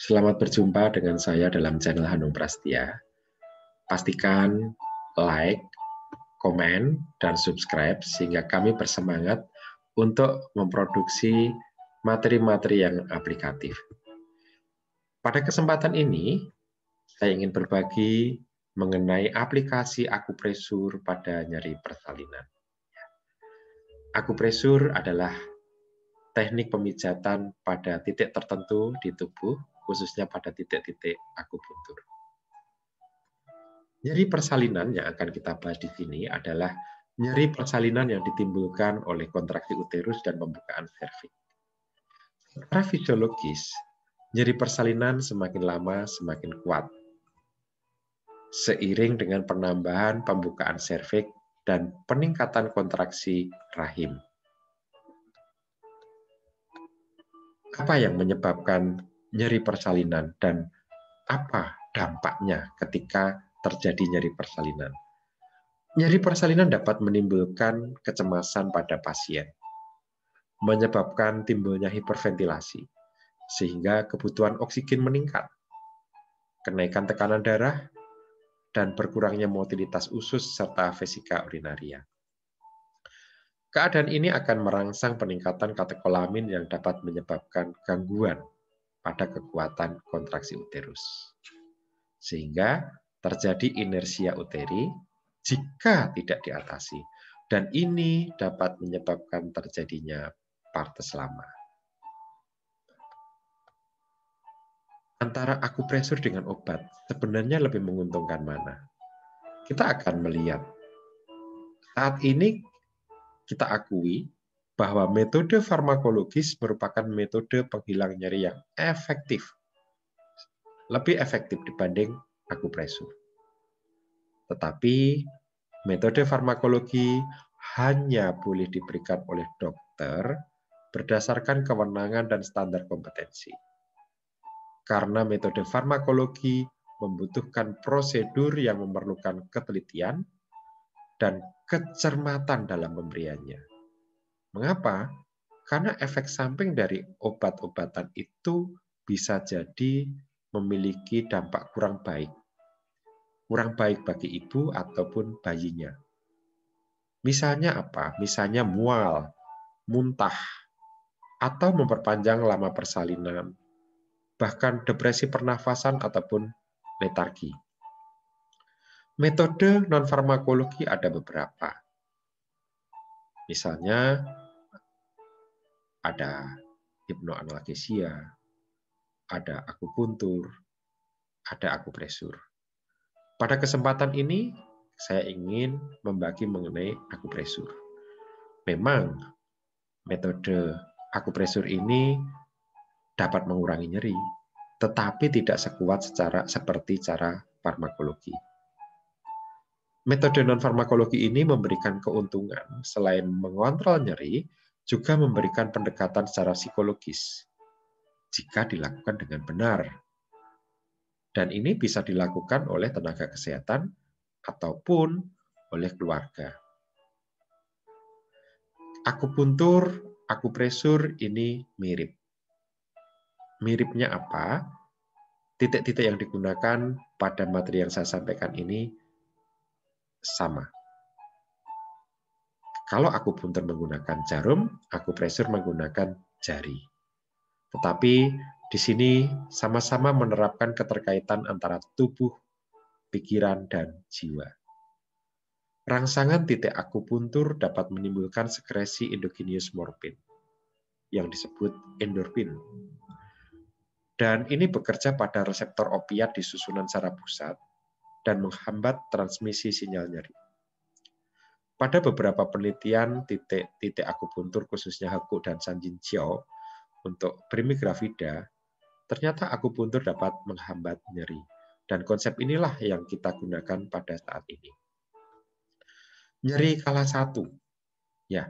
Selamat berjumpa dengan saya dalam channel Hanung Prastia. Pastikan like, komen, dan subscribe sehingga kami bersemangat untuk memproduksi materi-materi yang aplikatif. Pada kesempatan ini, saya ingin berbagi mengenai aplikasi akupresur pada nyeri persalinan. Akupresur adalah teknik pemijatan pada titik tertentu di tubuh, khususnya pada titik-titik akupuntur. Nyeri persalinan yang akan kita bahas di sini adalah nyeri persalinan yang ditimbulkan oleh kontraksi uterus dan pembukaan serviks. Secara fisiologis, nyeri persalinan semakin lama semakin kuat, seiring dengan penambahan pembukaan serviks dan peningkatan kontraksi rahim. Apa yang menyebabkan nyeri persalinan dan apa dampaknya ketika terjadi nyeri persalinan? Nyeri persalinan dapat menimbulkan kecemasan pada pasien, menyebabkan timbulnya hiperventilasi, sehingga kebutuhan oksigen meningkat, kenaikan tekanan darah, dan berkurangnya motilitas usus serta vesika urinaria. Keadaan ini akan merangsang peningkatan katekolamin yang dapat menyebabkan gangguan pada kekuatan kontraksi uterus. Sehingga terjadi inersia uteri jika tidak diatasi. Dan ini dapat menyebabkan terjadinya partes lama. Antara akupresur dengan obat, sebenarnya lebih menguntungkan mana? Kita akan melihat. Saat ini kita akui bahwa metode farmakologis merupakan metode penghilang nyeri yang efektif. Lebih efektif dibanding akupresur. Tetapi metode farmakologi hanya boleh diberikan oleh dokter berdasarkan kewenangan dan standar kompetensi. Karena metode farmakologi membutuhkan prosedur yang memerlukan ketelitian dan kecermatan dalam pemberiannya. Mengapa? Karena efek samping dari obat-obatan itu bisa jadi memiliki dampak kurang baik. Kurang baik bagi ibu ataupun bayinya. Misalnya apa? Misalnya mual, muntah, atau memperpanjang lama persalinan, bahkan depresi pernafasan ataupun letargi. Metode non-farmakologi ada beberapa. Misalnya ada hipnoanalgesia, ada akupuntur, ada akupresur. Pada kesempatan ini, saya ingin membagi mengenai akupresur. Memang metode akupresur ini dapat mengurangi nyeri, tetapi tidak sekuat seperti cara farmakologi. Metode non-farmakologi ini memberikan keuntungan selain mengontrol nyeri, juga memberikan pendekatan secara psikologis jika dilakukan dengan benar. Dan ini bisa dilakukan oleh tenaga kesehatan ataupun oleh keluarga. Akupuntur, akupresur ini mirip. Miripnya apa? Titik-titik yang digunakan pada materi yang saya sampaikan ini sama. Kalau akupuntur menggunakan jarum, akupresur menggunakan jari. Tetapi di sini sama-sama menerapkan keterkaitan antara tubuh, pikiran, dan jiwa. Rangsangan titik akupuntur dapat menimbulkan sekresi endogenous morfin yang disebut endorfin. Dan ini bekerja pada reseptor opiat di susunan saraf pusat dan menghambat transmisi sinyal nyeri. Pada beberapa penelitian titik akupuntur khususnya Heku dan Sanjin Chiao untuk Primea gravida, ternyata akupuntur dapat menghambat nyeri. Dan konsep inilah yang kita gunakan pada saat ini. Nyeri kala 1. Ya,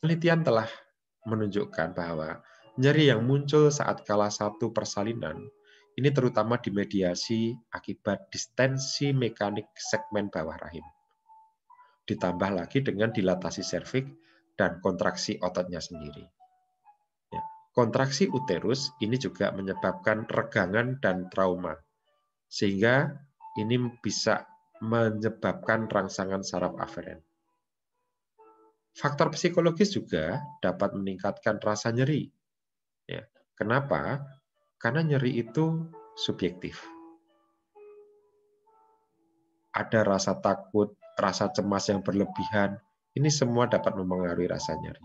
penelitian telah menunjukkan bahwa nyeri yang muncul saat kala 1 persalinan ini terutama dimediasi akibat distensi mekanik segmen bawah rahim. Ditambah lagi dengan dilatasi serviks dan kontraksi ototnya sendiri. Ya, Kontraksi uterus ini juga menyebabkan regangan dan trauma, sehingga ini bisa menyebabkan rangsangan saraf aferen. Faktor psikologis juga dapat meningkatkan rasa nyeri. Ya. Kenapa? Karena nyeri itu subjektif. Ada rasa takut, rasa cemas yang berlebihan, ini semua dapat mempengaruhi rasa nyeri.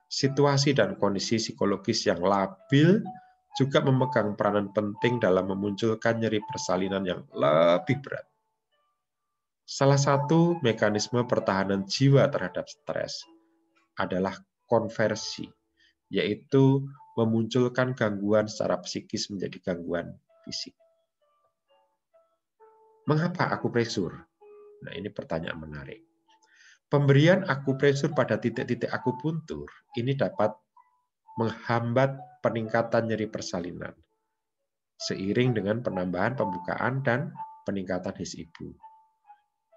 Situasi dan kondisi psikologis yang labil juga memegang peranan penting dalam memunculkan nyeri persalinan yang lebih berat. Salah satu mekanisme pertahanan jiwa terhadap stres adalah konversi, yaitu memunculkan gangguan secara psikis menjadi gangguan fisik. Mengapa akupresur? Nah, ini pertanyaan menarik. Pemberian akupresur pada titik-titik akupuntur ini dapat menghambat peningkatan nyeri persalinan seiring dengan penambahan pembukaan dan peningkatan his ibu.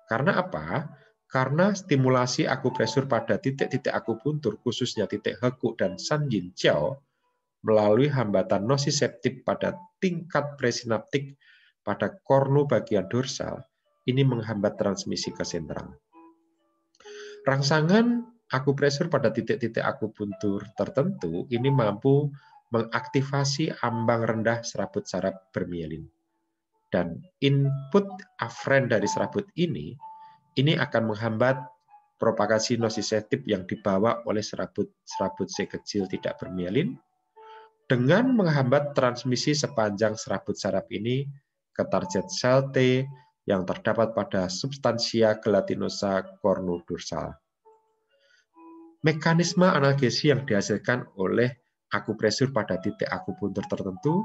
Karena apa? Karena stimulasi akupresur pada titik-titik akupuntur, khususnya titik hekuk dan sanjin jiao, melalui hambatan nosiseptif pada tingkat presinaptik pada kornu bagian dorsal, ini menghambat transmisi ke sentral. Rangsangan akupresur pada titik-titik akupuntur tertentu ini mampu mengaktifasi ambang rendah serabut saraf bermielin. Dan input afren dari serabut ini akan menghambat propagasi nosiseptif yang dibawa oleh serabut C kecil tidak bermielin dengan menghambat transmisi sepanjang serabut saraf ini ke target sel T yang terdapat pada substansia gelatinosa kornu dorsal. Mekanisme analgesi yang dihasilkan oleh akupresur pada titik akupuntur tertentu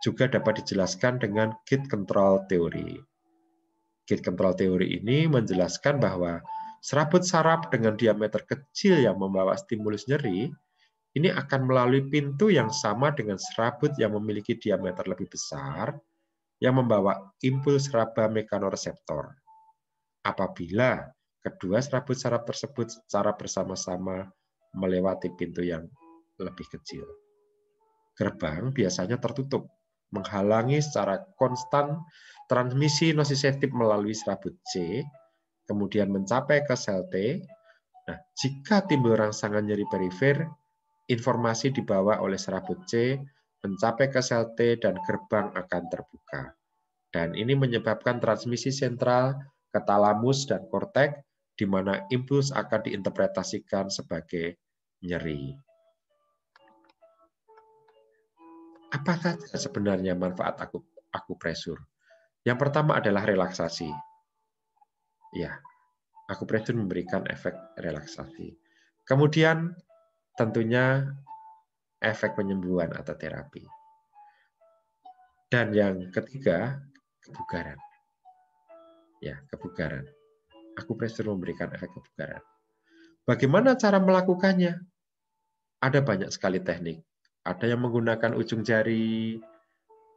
juga dapat dijelaskan dengan gate control teori. Gate control teori ini menjelaskan bahwa serabut saraf dengan diameter kecil yang membawa stimulus nyeri ini akan melalui pintu yang sama dengan serabut yang memiliki diameter lebih besar yang membawa impuls raba mekanoreseptor. Apabila kedua serabut saraf tersebut secara bersama-sama melewati pintu yang lebih kecil. Gerbang biasanya tertutup, menghalangi secara konstan transmisi nosiseptif melalui serabut C, kemudian mencapai ke sel T. Nah, jika timbul rangsangan nyeri perifer, informasi dibawa oleh serabut C mencapai ke sel T dan gerbang akan terbuka. Dan ini menyebabkan transmisi sentral ke talamus dan korteks, di mana impuls akan diinterpretasikan sebagai nyeri. Apa saja sebenarnya manfaat akupresur? Yang pertama adalah relaksasi. Ya, akupresur memberikan efek relaksasi. Kemudian tentunya efek penyembuhan atau terapi. Dan yang ketiga, kebugaran. Ya, kebugaran. Akupresur memberikan efek kebugaran. Bagaimana cara melakukannya? Ada banyak sekali teknik. Ada yang menggunakan ujung jari,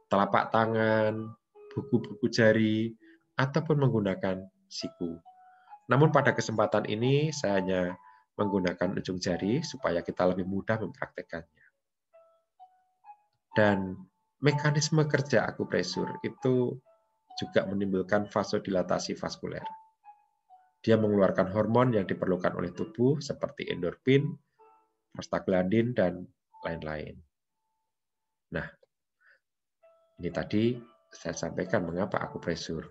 telapak tangan, buku-buku jari, ataupun menggunakan siku. Namun pada kesempatan ini saya hanya menggunakan ujung jari supaya kita lebih mudah mempraktekannya. Dan mekanisme kerja akupresur itu juga menimbulkan vasodilatasi vaskuler. Dia mengeluarkan hormon yang diperlukan oleh tubuh seperti endorfin, prostaglandin, dan lain-lain. Nah, ini tadi saya sampaikan mengapa akupresur.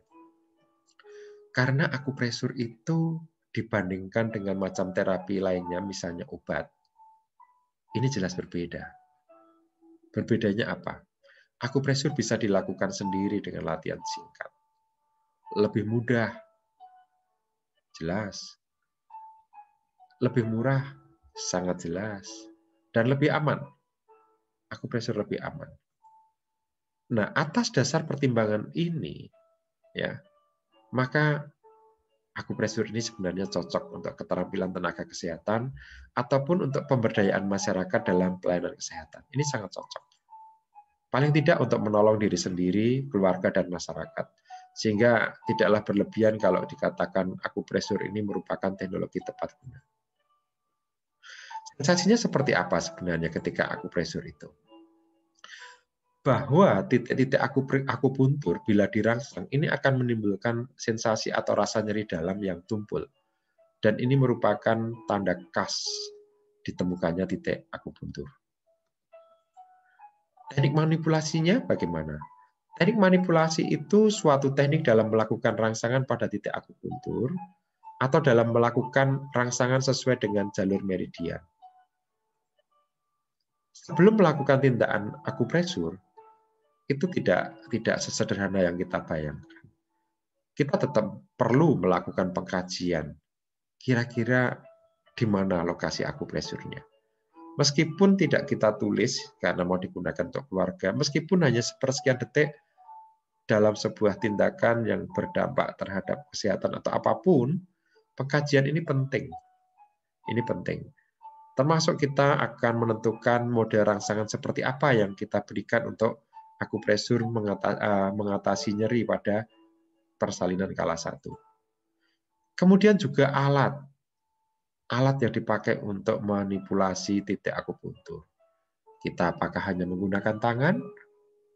Karena akupresur itu dibandingkan dengan macam terapi lainnya, misalnya obat, ini jelas berbeda. Berbedanya apa? Akupresur bisa dilakukan sendiri dengan latihan singkat. Lebih mudah, jelas. Lebih murah, sangat jelas. Dan lebih aman. Akupresur lebih aman. Nah, atas dasar pertimbangan ini, ya, maka akupresur ini sebenarnya cocok untuk keterampilan tenaga kesehatan ataupun untuk pemberdayaan masyarakat dalam pelayanan kesehatan. Ini sangat cocok. Paling tidak untuk menolong diri sendiri, keluarga, dan masyarakat. Sehingga tidaklah berlebihan kalau dikatakan akupresur ini merupakan teknologi tepat guna. Sensasinya seperti apa sebenarnya ketika akupresur itu? Bahwa titik-titik akupuntur bila dirangsang ini akan menimbulkan sensasi atau rasa nyeri dalam yang tumpul. Dan ini merupakan tanda khas ditemukannya titik akupuntur. Teknik manipulasinya bagaimana? Teknik manipulasi itu suatu teknik dalam melakukan rangsangan pada titik akupuntur atau dalam melakukan rangsangan sesuai dengan jalur meridian. Sebelum melakukan tindakan akupresur, itu tidak sesederhana yang kita bayangkan. Kita tetap perlu melakukan pengkajian. Kira-kira di mana lokasi akupresurnya. Meskipun tidak kita tulis karena mau digunakan untuk keluarga, meskipun hanya sepersekian detik dalam sebuah tindakan yang berdampak terhadap kesehatan atau apapun, pengkajian ini penting. Ini penting. Termasuk kita akan menentukan model rangsangan seperti apa yang kita berikan untuk akupresur mengatasi nyeri pada persalinan kala 1. Kemudian juga alat yang dipakai untuk manipulasi titik akupuntur. Kita apakah hanya menggunakan tangan,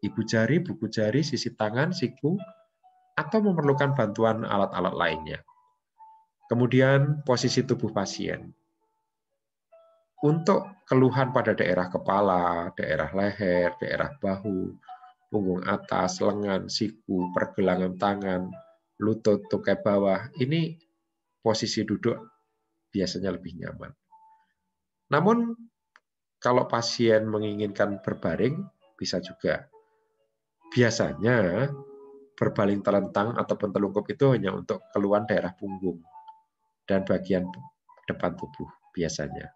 ibu jari, buku jari, sisi tangan, siku, atau memerlukan bantuan alat-alat lainnya. Kemudian posisi tubuh pasien. Untuk keluhan pada daerah kepala, daerah leher, daerah bahu, punggung atas, lengan, siku, pergelangan tangan, lutut, tungkai bawah, ini posisi duduk biasanya lebih nyaman. Namun, kalau pasien menginginkan berbaring, bisa juga. Biasanya, berbaring telentang ataupun telungkup itu hanya untuk keluhan daerah punggung dan bagian depan tubuh biasanya.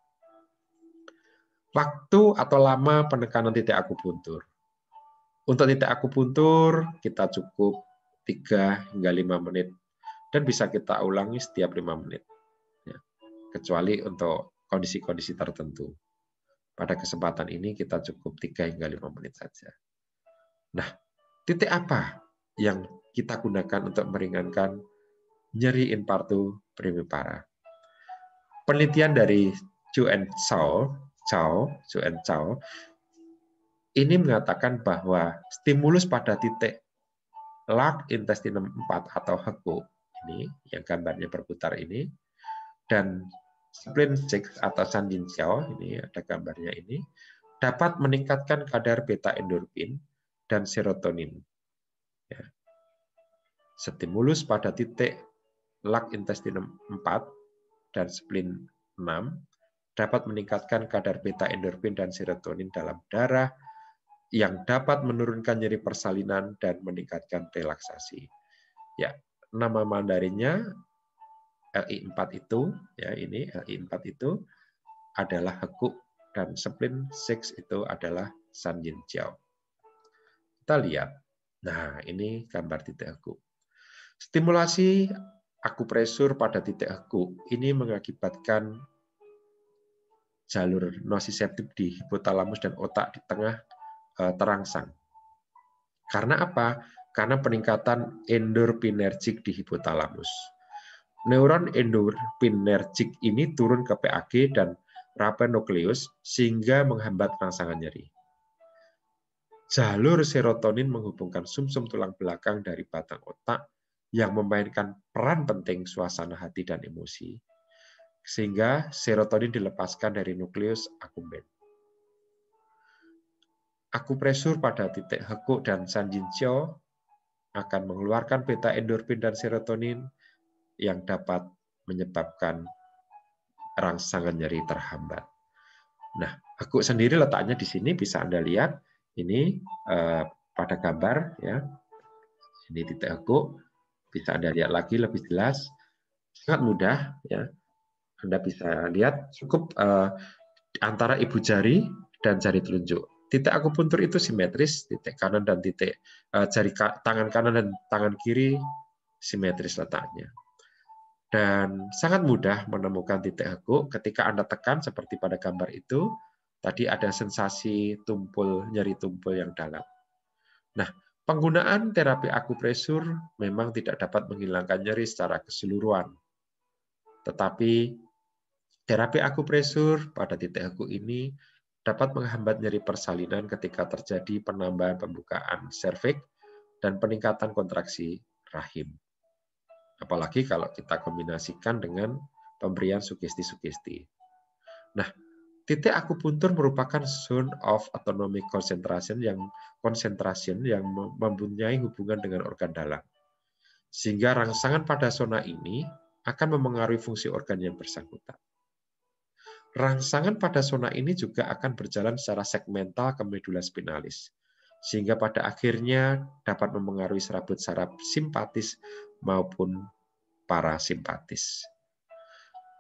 Waktu atau lama penekanan titik akupuntur. Untuk titik akupuntur, kita cukup 3 hingga 5 menit. Dan bisa kita ulangi setiap 5 menit. Ya, kecuali untuk kondisi-kondisi tertentu. Pada kesempatan ini kita cukup 3 hingga 5 menit saja. Nah, titik apa yang kita gunakan untuk meringankan nyeri infartu primipara? Penelitian dari Zhu and Chao ini mengatakan bahwa stimulus pada titik large intestinum 4 atau HEKU ini yang gambarnya berputar ini dan spleen 6 atau Sanjinxiao ini ada gambarnya ini dapat meningkatkan kadar beta endorfin dan serotonin. Ya. Stimulus pada titik large intestinum 4 dan spleen 6 dapat meningkatkan kadar beta endorfin dan serotonin dalam darah yang dapat menurunkan nyeri persalinan dan meningkatkan relaksasi. Ya, nama Mandarinnya LI4 itu, ya ini LI4 itu adalah HEKU dan spleen 6 itu adalah Sanjinxiao. Kita lihat. Nah, ini gambar titik HEKU. Stimulasi akupresur pada titik HEKU ini mengakibatkan jalur nosiceptif di hipotalamus dan otak di tengah terangsang. Karena apa? Karena peningkatan endorfinergik di hipotalamus. Neuron endorfinergik ini turun ke PAG dan rapenukleus sehingga menghambat rangsangan nyeri. Jalur serotonin menghubungkan sumsum tulang belakang dari batang otak yang memainkan peran penting suasana hati dan emosi, sehingga serotonin dilepaskan dari nukleus accumbens. Akupresur pada titik HEKU dan Sanjinxiao akan mengeluarkan beta endorfin dan serotonin yang dapat menyebabkan rangsangan nyeri terhambat. Nah, HEKU sendiri letaknya di sini bisa Anda lihat ini pada gambar ya. Ini titik HEKU bisa Anda lihat lagi lebih jelas. Sangat mudah ya. Anda bisa lihat cukup antara ibu jari dan jari telunjuk. Titik akupuntur itu simetris, titik kanan dan titik jari tangan kanan dan tangan kiri simetris letaknya. Dan sangat mudah menemukan titik HEKU ketika Anda tekan seperti pada gambar itu, tadi ada sensasi tumpul, nyeri tumpul yang dalam. Nah, penggunaan terapi akupresur memang tidak dapat menghilangkan nyeri secara keseluruhan. Tetapi Terapi akupresur pada titik heku ini dapat menghambat nyeri persalinan ketika terjadi penambahan pembukaan serviks dan peningkatan kontraksi rahim. Apalagi kalau kita kombinasikan dengan pemberian sugesti-sugesti. Nah, titik akupuntur merupakan zone of autonomic concentration yang mempunyai hubungan dengan organ dalam. Sehingga rangsangan pada zona ini akan memengaruhi fungsi organ yang bersangkutan. Rangsangan pada zona ini juga akan berjalan secara segmental ke medula spinalis, sehingga pada akhirnya dapat memengaruhi serabut saraf simpatis maupun parasimpatis.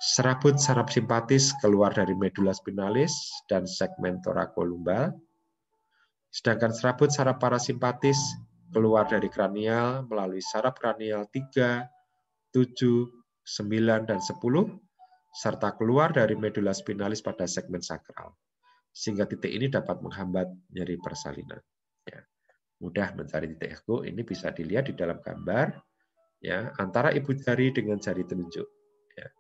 Serabut saraf simpatis keluar dari medula spinalis dan segmen thorakolumbal, sedangkan serabut saraf parasimpatis keluar dari kranial melalui saraf kranial 3, 7, 9, dan 10, serta keluar dari medula spinalis pada segmen sakral. Sehingga titik ini dapat menghambat nyeri persalinan. Ya. Mudah mencari titik heku, ini bisa dilihat di dalam gambar, ya, antara ibu jari dengan jari telunjuk. Ya.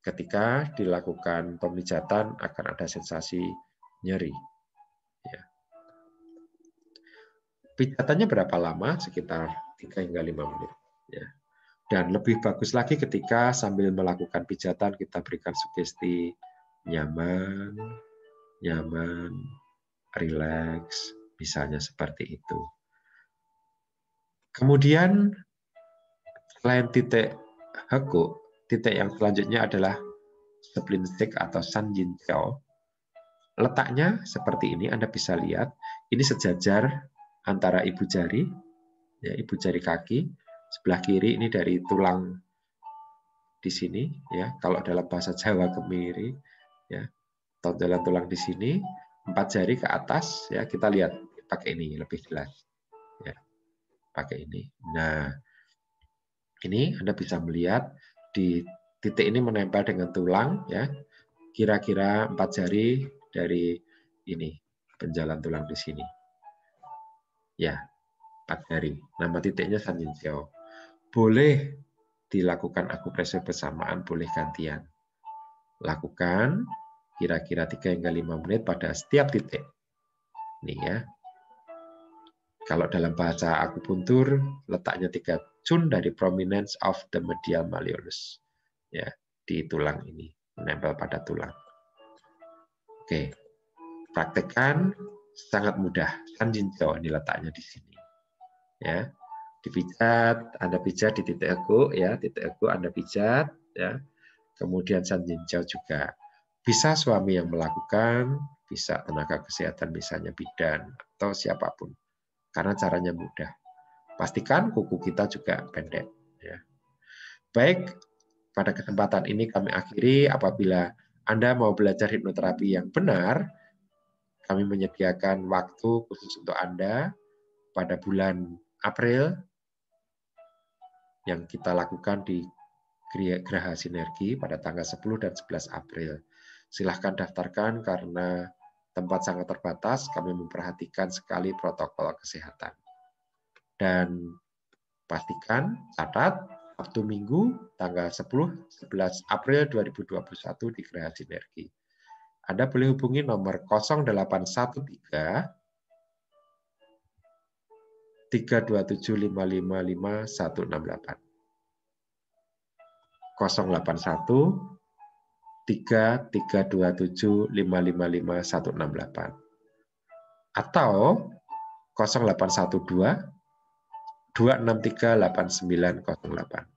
Ketika dilakukan pemijatan akan ada sensasi nyeri. Ya. Pijatannya berapa lama? Sekitar 3 hingga 5 menit. Ya. Dan lebih bagus lagi ketika sambil melakukan pijatan kita berikan sugesti nyaman, rileks, misalnya seperti itu. Kemudian selain titik heku, titik yang selanjutnya adalah spleen stick atau sanjinjou. Letaknya seperti ini, Anda bisa lihat, ini sejajar antara ibu jari, ya, ibu jari kaki, sebelah kiri ini dari tulang di sini, ya. Kalau dalam bahasa Jawa kemiri, ya, tonjolan tulang di sini, 4 jari ke atas, ya, kita lihat pakai ini lebih jelas, ya, pakai ini. Nah, ini Anda bisa melihat di titik ini menempel dengan tulang, ya, kira-kira 4 jari dari ini penjalan tulang di sini, ya, 4 jari. Nama titiknya sanjinjou. Boleh dilakukan akupresur bersamaan, boleh gantian. Lakukan kira-kira 3 hingga 5 menit pada setiap titik. Nih ya. Kalau dalam bahasa akupuntur, letaknya 3 cun dari prominence of the medial malleolus. Ya, di tulang ini, menempel pada tulang. Oke. Praktekkan, sangat mudah. Sanjinjou ini letaknya di sini. Ya. Dipijat, Anda pijat di titik heku, ya, titik heku Anda pijat, ya. Kemudian sanjinjou juga. Bisa suami yang melakukan, bisa tenaga kesehatan misalnya bidan atau siapapun. Karena caranya mudah. Pastikan kuku kita juga pendek. Ya. Baik, pada kesempatan ini kami akhiri. Apabila Anda mau belajar hipnoterapi yang benar, kami menyediakan waktu khusus untuk Anda pada bulan April yang kita lakukan di Geraha Sinergi pada tanggal 10 dan 11 April. Silahkan daftarkan karena tempat sangat terbatas, kami memperhatikan sekali protokol kesehatan. Dan pastikan, catat, Sabtu Minggu, tanggal 10-11 April 2021 di Geraha Sinergi. Anda boleh hubungi nomor 0813 327 555 168. 081 3327 555 168 atau 0812 263 8908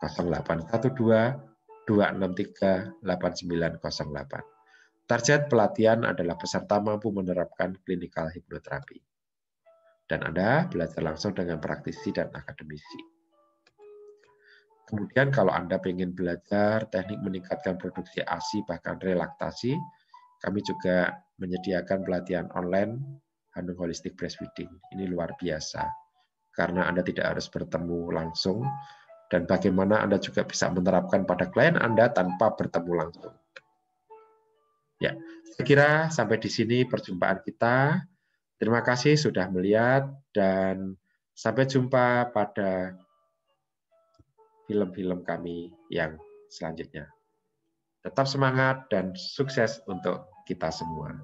0812 263 8908. Target pelatihan adalah peserta mampu menerapkan klinikal hipnoterapi dan Anda belajar langsung dengan praktisi dan akademisi. Kemudian kalau Anda ingin belajar teknik meningkatkan produksi ASI bahkan relaksasi, kami juga menyediakan pelatihan online Handong Holistic Breastfeeding. Ini luar biasa, karena Anda tidak harus bertemu langsung, dan bagaimana Anda juga bisa menerapkan pada klien Anda tanpa bertemu langsung. Ya, saya kira sampai di sini perjumpaan kita. Terima kasih sudah melihat, dan sampai jumpa pada film-film kami yang selanjutnya. Tetap semangat dan sukses untuk kita semua.